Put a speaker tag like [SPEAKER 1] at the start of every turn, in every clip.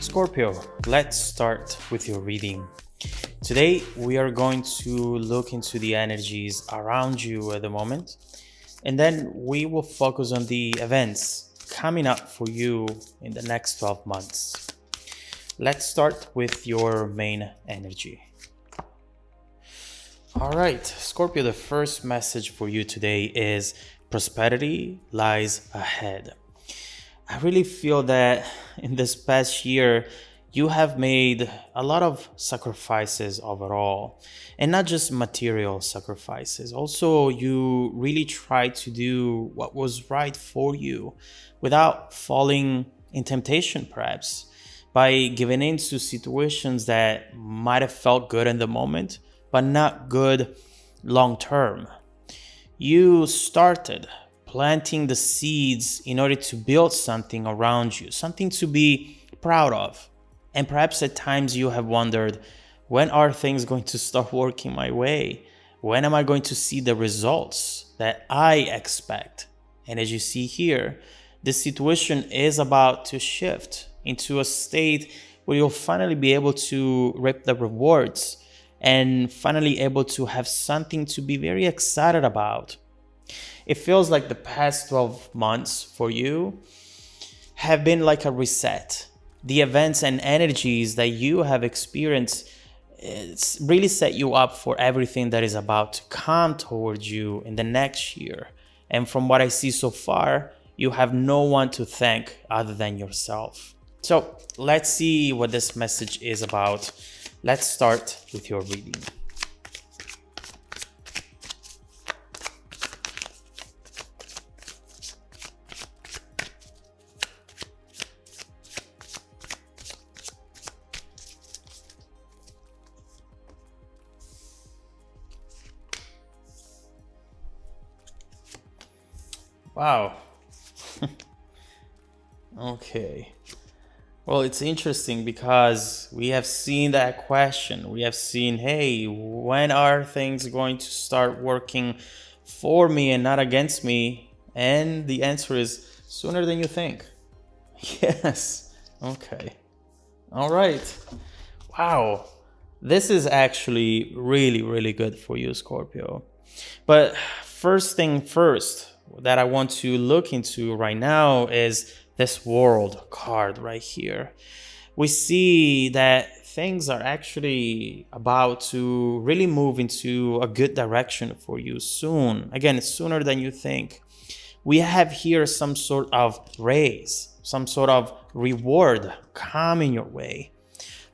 [SPEAKER 1] Scorpio, let's start with your reading. Today, we are going to look into the energies around you at the moment, and then we will focus on the events coming up for you in the next 12 months. Let's start with your main energy. All right, Scorpio, the first message for you today is prosperity lies ahead. I really feel that in this past year, you have made a lot of sacrifices overall, and not just material sacrifices. Also, you really tried to do what was right for you without falling in temptation, perhaps, by giving in to situations that might have felt good in the moment, but not good long term. You started planting the seeds in order to build something around you, something to be proud of. And perhaps at times you have wondered, when are things going to start working my way? When am I going to see the results that I expect? And as you see here, this situation is about to shift into a state where you'll finally be able to reap the rewards and finally able to have something to be very excited about. It feels like the past 12 months for you have been like a reset. The events and energies that you have experienced, it's really set you up for everything that is about to come towards you in the next year. And from what I see so far, you have no one to thank other than yourself. So let's see what this message is about. Let's start with your reading. Wow. Okay. Well, it's interesting because we have seen that question. We have seen, hey, when are things going to start working for me and not against me? And the answer is sooner than you think. Yes. Okay. All right. Wow. This is actually really, really good for you, Scorpio. But first thing first that I want to look into right now is this world card right here. We see that things are actually about to really move into a good direction for you soon. Again, sooner than you think. We have here some sort of raise, some sort of reward coming your way.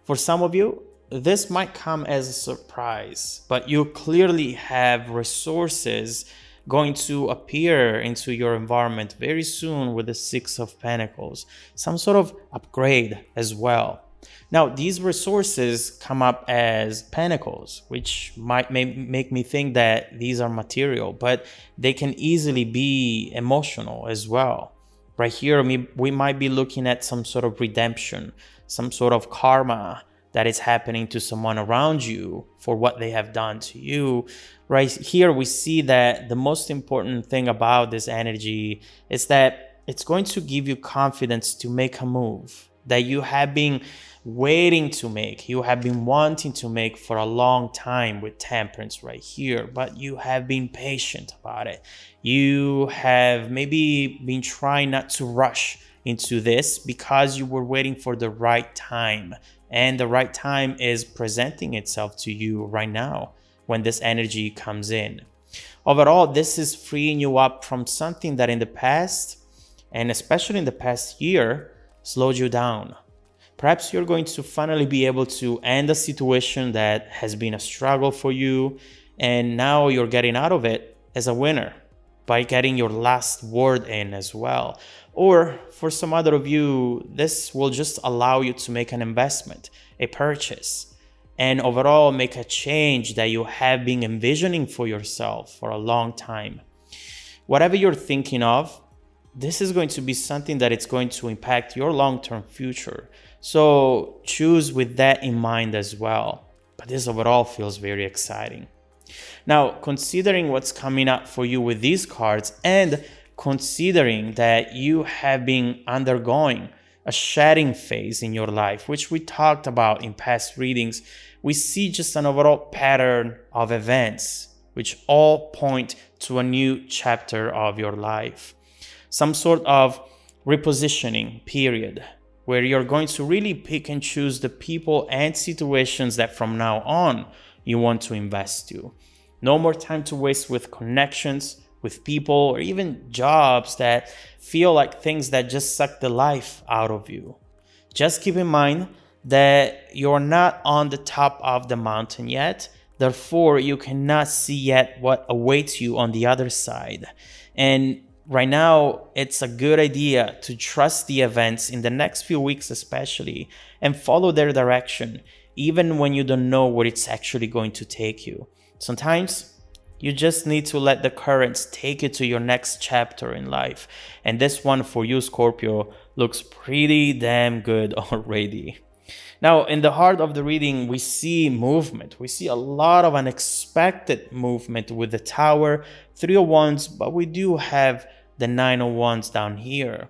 [SPEAKER 1] For some of you, this might come as a surprise, but you clearly have resources going to appear into your environment very soon with the Six of Pentacles, some sort of upgrade as well. Now, these resources come up as pentacles, which might make me think that these are material, but they can easily be emotional as well. Right here, we might be looking at some sort of redemption, some sort of karma that is happening to someone around you for what they have done to you. Right here, we see that the most important thing about this energy is that it's going to give you confidence to make a move that you have been waiting to make, you have been wanting to make for a long time with Temperance right here, but you have been patient about it. You have maybe been trying not to rush into this because you were waiting for the right time. And the right time is presenting itself to you right now when this energy comes in. Overall, this is freeing you up from something that in the past, and especially in the past year, slowed you down. Perhaps you're going to finally be able to end a situation that has been a struggle for you, and now you're getting out of it as a winner by getting your last word in as well. Or for some other of you, this will just allow you to make an investment, a purchase, and overall make a change that you have been envisioning for yourself for a long time. Whatever you're thinking of, this is going to be something that it's going to impact your long-term future. So choose with that in mind as well. But this overall feels very exciting. Now, considering what's coming up for you with these cards and considering that you have been undergoing a shedding phase in your life, which we talked about in past readings, we see just an overall pattern of events which all point to a new chapter of your life. Some sort of repositioning period where you're going to really pick and choose the people and situations that from now on you want to invest to. No more time to waste with connections, with people, or even jobs that feel like things that just suck the life out of you. Just keep in mind that you're not on the top of the mountain yet. Therefore, you cannot see yet what awaits you on the other side. And right now, it's a good idea to trust the events in the next few weeks especially and follow their direction, even when you don't know where it's actually going to take you. Sometimes you just need to let the currents take you to your next chapter in life. And this one for you, Scorpio, looks pretty damn good already. Now, in the heart of the reading, we see movement. We see a lot of unexpected movement with the Tower, 3 of Wands, but we do have the 9 of Wands down here,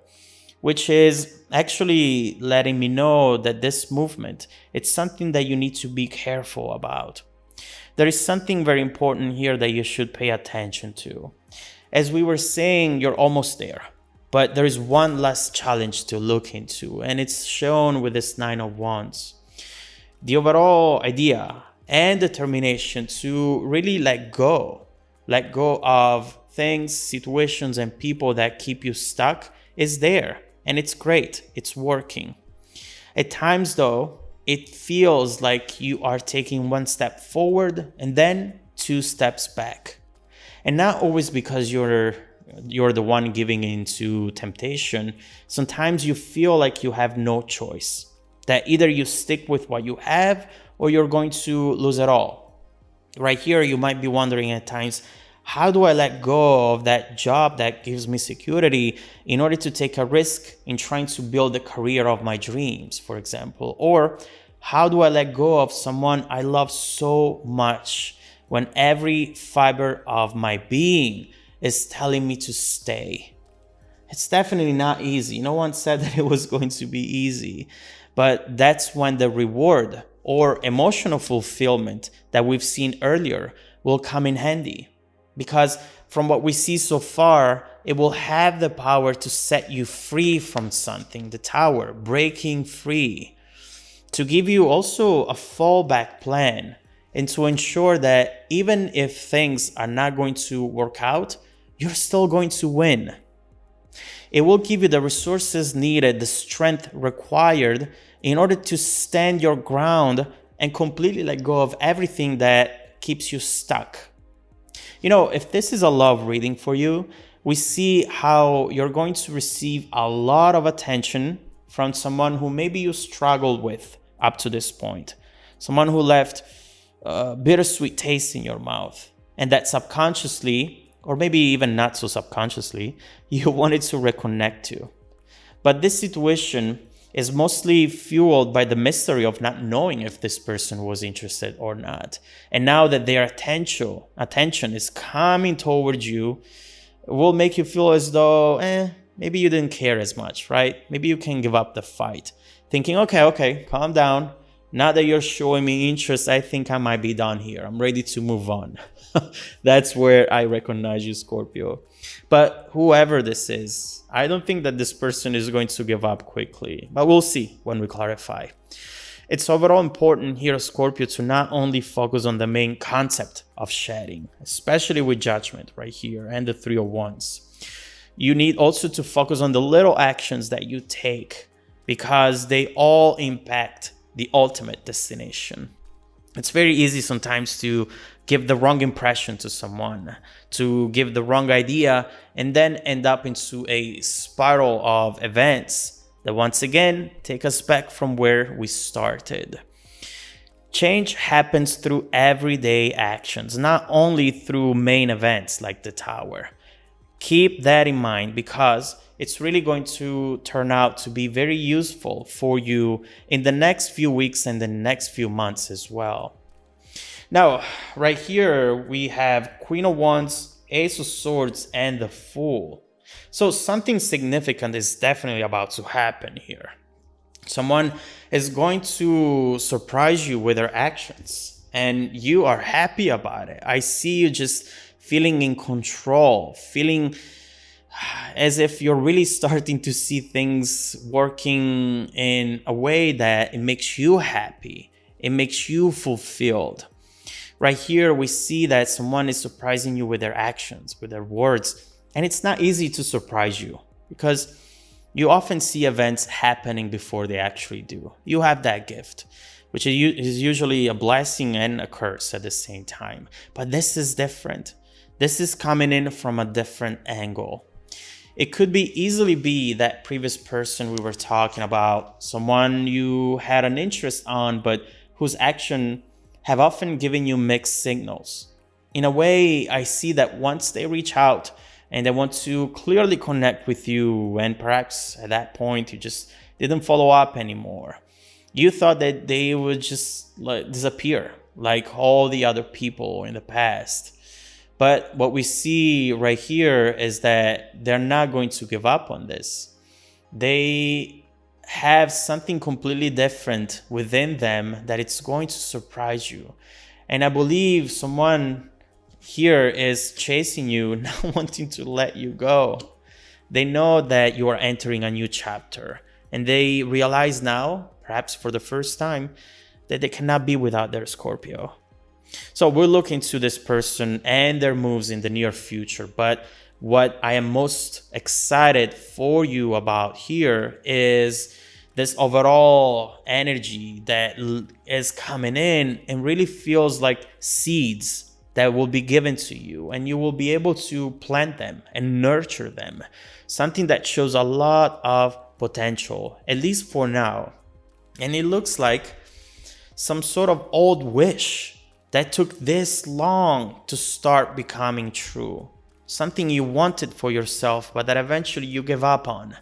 [SPEAKER 1] which is actually letting me know that this movement, it's something that you need to be careful about. There is something very important here that you should pay attention to. As we were saying, you're almost there, but there is one last challenge to look into, and it's shown with this 9 of Wands. The overall idea and determination to really let go of things, situations, and people that keep you stuck is there, and it's great, it's working. At times though, it feels like you are taking 1 step forward and then 2 steps back. And not always because you're the one giving into temptation. Sometimes you feel like you have no choice, that either you stick with what you have or you're going to lose it all. Right here, you might be wondering at times, how do I let go of that job that gives me security in order to take a risk in trying to build the career of my dreams, for example? Or how do I let go of someone I love so much when every fiber of my being is telling me to stay? It's definitely not easy. No one said that it was going to be easy, but that's when the reward or emotional fulfillment that we've seen earlier will come in handy. Because from what we see so far, it will have the power to set you free from something, the Tower, breaking free, to give you also a fallback plan, and to ensure that even if things are not going to work out, you're still going to win. It will give you the resources needed, the strength required in order to stand your ground and completely let go of everything that keeps you stuck. You know, if this is a love reading for you, we see how you're going to receive a lot of attention from someone who maybe you struggled with up to this point. Someone who left a bittersweet taste in your mouth, and that subconsciously, or maybe even not so subconsciously, you wanted to reconnect to. But this situation is mostly fueled by the mystery of not knowing if this person was interested or not. And now that their attention is coming towards you, it will make you feel as though, maybe you didn't care as much, right? Maybe you can give up the fight, thinking, okay, calm down. Now that you're showing me interest, I think I might be done here. I'm ready to move on. That's where I recognize you, Scorpio. But whoever this is, I don't think that this person is going to give up quickly. But we'll see when we clarify. It's overall important here, Scorpio, to not only focus on the main concept of shedding, especially with judgment right here and the 3 of Wands. You need also to focus on the little actions that you take, because they all impact the ultimate destination. It's very easy sometimes to give the wrong impression to someone, to give the wrong idea, and then end up into a spiral of events that once again take us back from where we started. Change happens through everyday actions, not only through main events like the Tower. Keep that in mind, because it's really going to turn out to be very useful for you in the next few weeks and the next few months as well. Now, right here, we have Queen of Wands, Ace of Swords, and the Fool. So something significant is definitely about to happen here. Someone is going to surprise you with their actions, and you are happy about it. I see you just feeling in control, feeling as if you're really starting to see things working in a way that it makes you happy. It makes you fulfilled. Right here, we see that someone is surprising you with their actions, with their words. And it's not easy to surprise you because you often see events happening before they actually do. You have that gift, which is usually a blessing and a curse at the same time. But this is different. This is coming in from a different angle. It could easily be that previous person we were talking about, someone you had an interest on, but whose action have often given you mixed signals. In a way, I see that once they reach out and they want to clearly connect with you, and perhaps at that point you just didn't follow up anymore. You thought that they would just disappear like all the other people in the past. But what we see right here is that they're not going to give up on this. They have something completely different within them that it's going to surprise you. And I believe someone here is chasing you, not wanting to let you go. They know that you are entering a new chapter, and they realize now, perhaps for the first time, that they cannot be without their Scorpio. So we'll look into this person and their moves in the near future. But what I am most excited for you about here is this overall energy that is coming in and really feels like seeds that will be given to you, and you will be able to plant them and nurture them. Something that shows a lot of potential, at least for now. And it looks like some sort of old wish that took this long to start becoming true. Something you wanted for yourself, but that eventually you gave up on.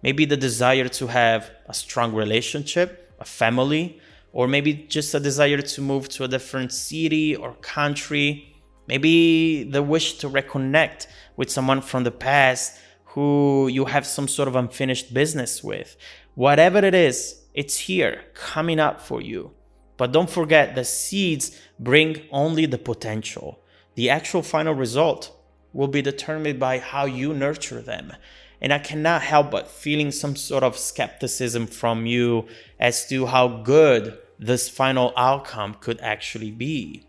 [SPEAKER 1] Maybe the desire to have a strong relationship, a family, or maybe just a desire to move to a different city or country. Maybe the wish to reconnect with someone from the past who you have some sort of unfinished business with. Whatever it is, it's here, coming up for you. But don't forget, the seeds bring only the potential. The actual final result will be determined by how you nurture them. And I cannot help but feeling some sort of skepticism from you as to how good this final outcome could actually be.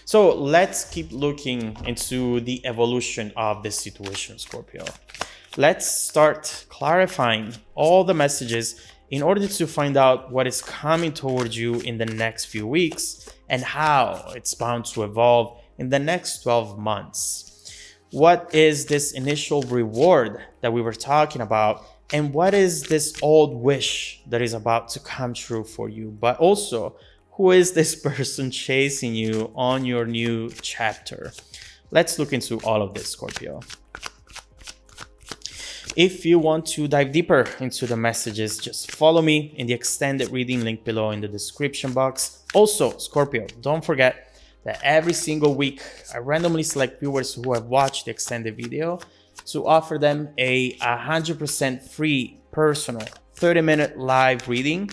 [SPEAKER 1] So let's keep looking into the evolution of this situation, Scorpio. Let's start clarifying all the messages in order to find out what is coming towards you in the next few weeks and how it's bound to evolve in the next 12 months. What is this initial reward that we were talking about? And what is this old wish that is about to come true for you? But also, who is this person chasing you on your new chapter? Let's look into all of this, Scorpio. If you want to dive deeper into the messages, just follow me in the extended reading link below in the description box. Also, Scorpio, don't forget that every single week I randomly select viewers who have watched the extended video to offer them a 100% free personal 30-minute live reading.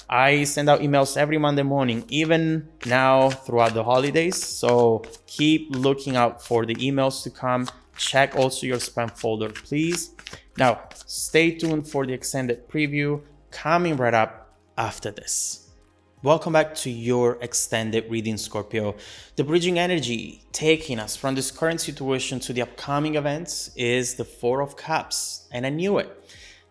[SPEAKER 1] I send out emails every Monday morning, even now throughout the holidays. So keep looking out for the emails to come. Check also your spam folder, please. Now, stay tuned for the extended preview coming right up after this. Welcome back to your extended reading, Scorpio. The bridging energy taking us from this current situation to the upcoming events is the Four of Cups, and I knew it.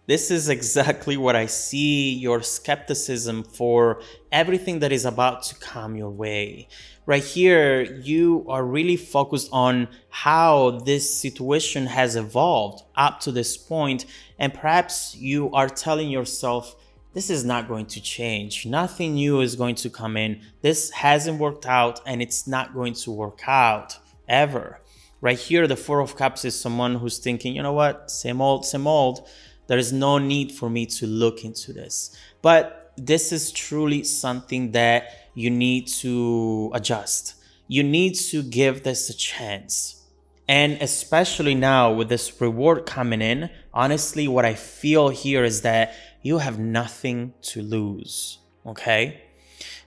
[SPEAKER 1] This is exactly what I see, your skepticism for everything that is about to come your way. Right here, you are really focused on how this situation has evolved up to this point, and perhaps you are telling yourself, this is not going to change. Nothing new is going to come in. This hasn't worked out, and it's not going to work out ever. Right here, the Four of Cups is someone who's thinking, you know what, same old, same old. There is no need for me to look into this. But this is truly something that you need to adjust. You need to give this a chance. And especially now with this reward coming in, honestly, what I feel here is that you have nothing to lose. Okay.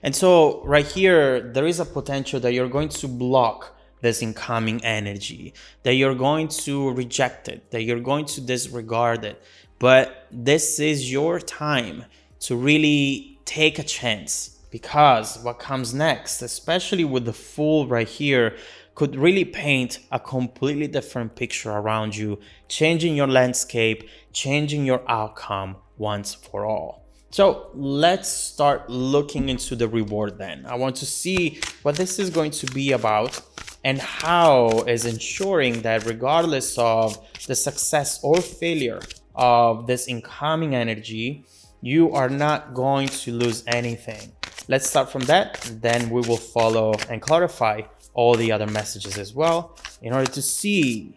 [SPEAKER 1] And so right here, there is a potential that you're going to block this incoming energy, that you're going to reject it, that you're going to disregard it. But this is your time to really take a chance, because what comes next, especially with the Fool right here, could really paint a completely different picture around you, changing your landscape, changing your outcome once for all. So let's start looking into the reward then. I want to see what this is going to be about and how is ensuring that regardless of the success or failure of this incoming energy, you are not going to lose anything. Let's start from that, then we will follow and clarify all the other messages as well in order to see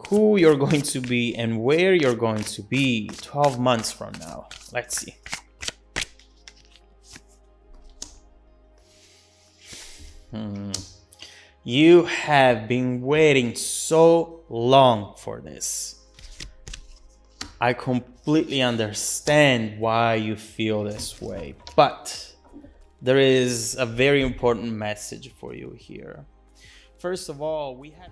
[SPEAKER 1] who you're going to be and where you're going to be 12 months from now. Let's see. You have been waiting so long for this. I completely understand why you feel this way, but there is a very important message for you here. First of all, we have...